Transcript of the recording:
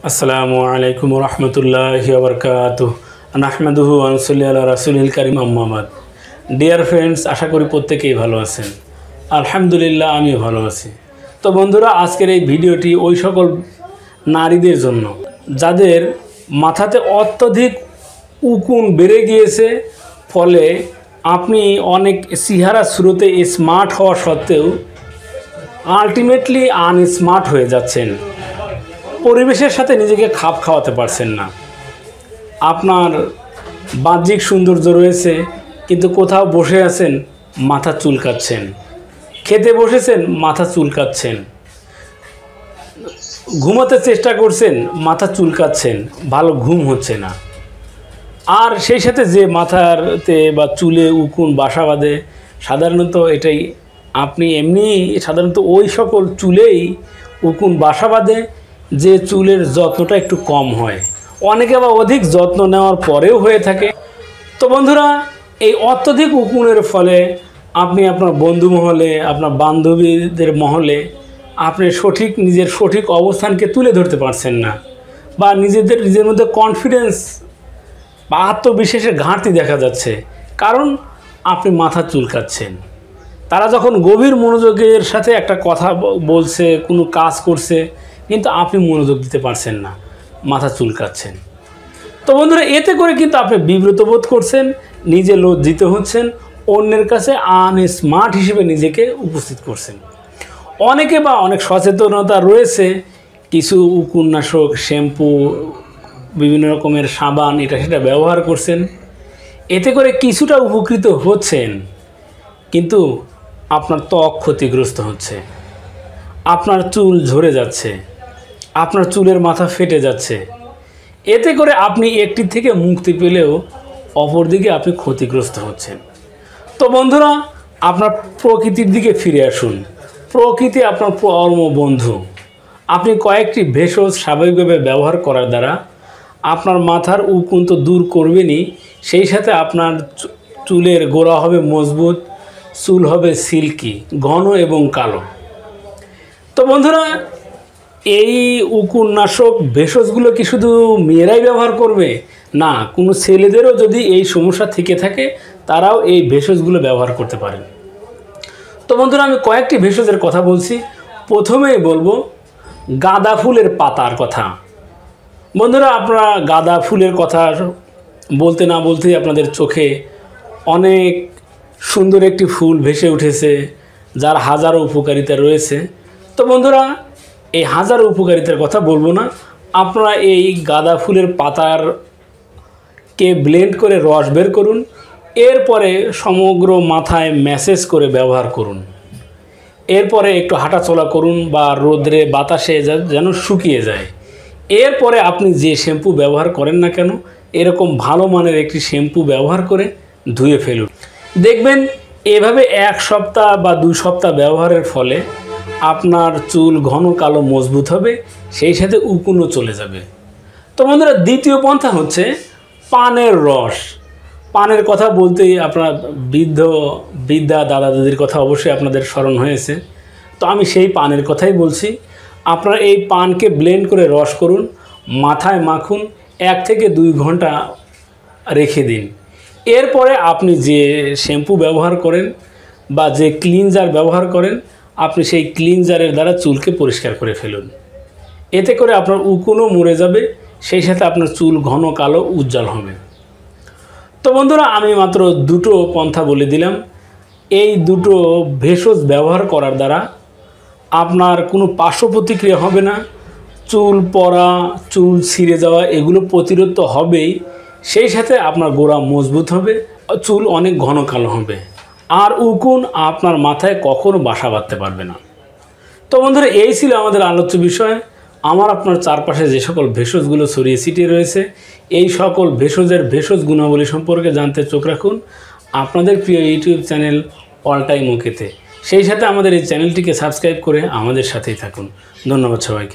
আসসালামু আলাইকুম রহমতুল্লাহি ওয়া বারাকাতুহু নাহমাদুহু ওয়া নুসাল্লি আলা রাসূলিল কারীম আম্মা বাদ। ডিয়ার ফ্রেন্ডস, আশা করি প্রত্যেকেই ভালো আছেন। আলহামদুলিল্লাহ, আমিও ভালো আছি। তো বন্ধুরা, আজকের এই ভিডিওটি ওই সকল নারীদের জন্য যাদের মাথাতে অত্যধিক উকুন বেড়ে গিয়েছে, ফলে আপনি অনেক চেহারা শুরুতে স্মার্ট হওয়া সত্ত্বেও আলটিমেটলি আনস্মার্ট হয়ে যাচ্ছেন। পরিবেশের সাথে নিজেকে খাপ খাওয়াতে পারছেন না। আপনার বাহ্যিক সৌন্দর্য রয়েছে, কিন্তু কোথাও বসে আছেন মাথা চুলকাচ্ছেন, খেতে বসেছেন মাথা চুলকাচ্ছেন, ঘুমাতে চেষ্টা করছেন মাথা চুলকাচ্ছেন, ভালো ঘুম হচ্ছে না। আর সেই সাথে যে মাথাতে বা চুলে উকুন বাসা বাঁধে, সাধারণত এটাই আপনি এমনি সাধারণত ওই সকল চুলেই উকুন বাসা বাঁধে যে চুলের যত্নটা একটু কম হয়, অনেকে বা অধিক যত্ন নেওয়ার পরেও হয়ে থাকে। তো বন্ধুরা, এই অত্যধিক উকুনের ফলে আপনি আপনার বন্ধু মহলে, আপনার বান্ধবীদের মহলে আপনি নিজের সঠিক অবস্থানকে তুলে ধরতে পারছেন না, বা নিজের মধ্যে কনফিডেন্স বা আত্মবিশ্বাসের ঘাটতি দেখা যাচ্ছে, কারণ আপনি মাথা চুলকাচ্ছেন। তারা যখন গভীর মনোযোগের সাথে একটা কথা বলছে, কোনো কাজ করছে, কিন্তু আপনি মনোযোগ দিতে পারছেন না, মাথা চুলকাচ্ছেন। তো বন্ধুরা, এতে করে কিন্তু আপনি বিব্রত বোধ করছেন, নিজে লজ্জিত হচ্ছেন, অন্যের কাছে আনস্মার্ট হিসেবে নিজেকে উপস্থিত করছেন। অনেকে বা অনেক সচেতনতা রয়েছে, কিছু উকুননাশক, শ্যাম্পু, বিভিন্ন রকমের সাবান এটা সেটা ব্যবহার করছেন, এতে করে কিছুটা উপকৃত হচ্ছেন, কিন্তু আপনার ত্বক ক্ষতিগ্রস্ত হচ্ছে, আপনার চুল ঝরে যাচ্ছে, আপনার চুলের মাথা ফেটে যাচ্ছে। এতে করে আপনি একটি থেকে মুক্তি পেলেও অপরদিকে আপনি ক্ষতিগ্রস্ত হচ্ছেন। তো বন্ধুরা, আপনার প্রকৃতির দিকে ফিরে আসুন। প্রকৃতি আপনার পরম বন্ধু। আপনি কয়েকটি ভেষজ স্বাভাবিকভাবে ব্যবহার করার দ্বারা আপনার মাথার উকুন তো দূর করবেনই, সেই সাথে আপনার চুলের গোড়া হবে মজবুত, চুল হবে সিল্কি, ঘন এবং কালো। তো বন্ধুরা, এই উকুননাশক ভেষজগুলো কি শুধু মেয়েরাই ব্যবহার করবে? না, কোনো ছেলেদেরও যদি এই সমস্যা থেকে থাকে, তারাও এই ভেষজগুলো ব্যবহার করতে পারেন। তো বন্ধুরা, আমি কয়েকটি ভেষজের কথা বলছি। প্রথমেই বলবো গাঁদা ফুলের পাতার কথা। বন্ধুরা, আপনারা গাঁদা ফুলের কথা বলতে না বলতেই আপনাদের চোখে অনেক সুন্দর একটি ফুল ভেসে উঠেছে, যার হাজারো উপকারিতা রয়েছে। তো বন্ধুরা, এই হাজারো উপকারিতার কথা বলবো না, আপনারা এই গাঁদা ফুলের পাতারকে ব্লেন্ড করে রস বের করুন, এরপরে সমগ্র মাথায় ম্যাসেজ করে ব্যবহার করুন। এরপরে একটু হাঁটাচলা করুন বা রোদ্রে বাতাসে যেন শুকিয়ে যায়। এরপরে আপনি যে শ্যাম্পু ব্যবহার করেন না কেন, এরকম ভালো মানের একটি শ্যাম্পু ব্যবহার করে ধুয়ে ফেলুন। দেখবেন এভাবে 1 সপ্তাহ বা 2 সপ্তাহ ব্যবহারের ফলে আপনার চুল ঘন কালো মজবুত হবে, সেই সাথে উকুনও চলে যাবে। তো বন্ধুরা, দ্বিতীয় পন্থা হচ্ছে পানের রস। পানের কথা বলতেই আপনার বৃদ্ধা দাদা দাদির কথা অবশ্যই আপনাদের স্মরণ হয়েছে। তো আমি সেই পানের কথাই বলছি। আপনারা এই পানকে ব্লেন্ড করে রস করুন, মাথায় মাখুন, 1 থেকে 2 ঘন্টা রেখে দিন। এরপরে আপনি যে শ্যাম্পু ব্যবহার করেন বা যে ক্লিনজার ব্যবহার করেন, আপনি সেই ক্লিনজারের দ্বারা চুলকে পরিষ্কার করে ফেলুন। এতে করে আপনার উকুনও মরে যাবে, সেই সাথে আপনার চুল ঘন কালো উজ্জ্বল হবে। তো বন্ধুরা, আমি মাত্র 2টো পন্থা বলে দিলাম। এই 2টো ভেষজ ব্যবহার করার দ্বারা আপনার কোনো পার্শ্ব প্রতিক্রিয়া হবে না, চুল পড়া, চুল ছিঁড়ে যাওয়া এগুলো প্রতিরোধ তো হবেই, সেই সাথে আপনার গোড়া মজবুত হবে, চুল অনেক ঘন কালো হবে, আর উকুন আপনার মাথায় কখনো বাসা বাঁধতে পারবে না। তো বন্ধুরা, এই ছিল আমাদের আলোচ্য বিষয়। আমার আপনার চারপাশে যে সকল ভেষজগুলো ছড়িয়ে ছিটিয়ে রয়েছে, এই সকল ভেষজ গুণাবলী সম্পর্কে জানতে চোখ রাখুন আপনাদের প্রিয় ইউটিউব চ্যানেল অল টাইম ওকেতে। সেই সাথে আমাদের এই চ্যানেলটিকে সাবস্ক্রাইব করে আমাদের সাথেই থাকুন। ধন্যবাদ সবাইকে।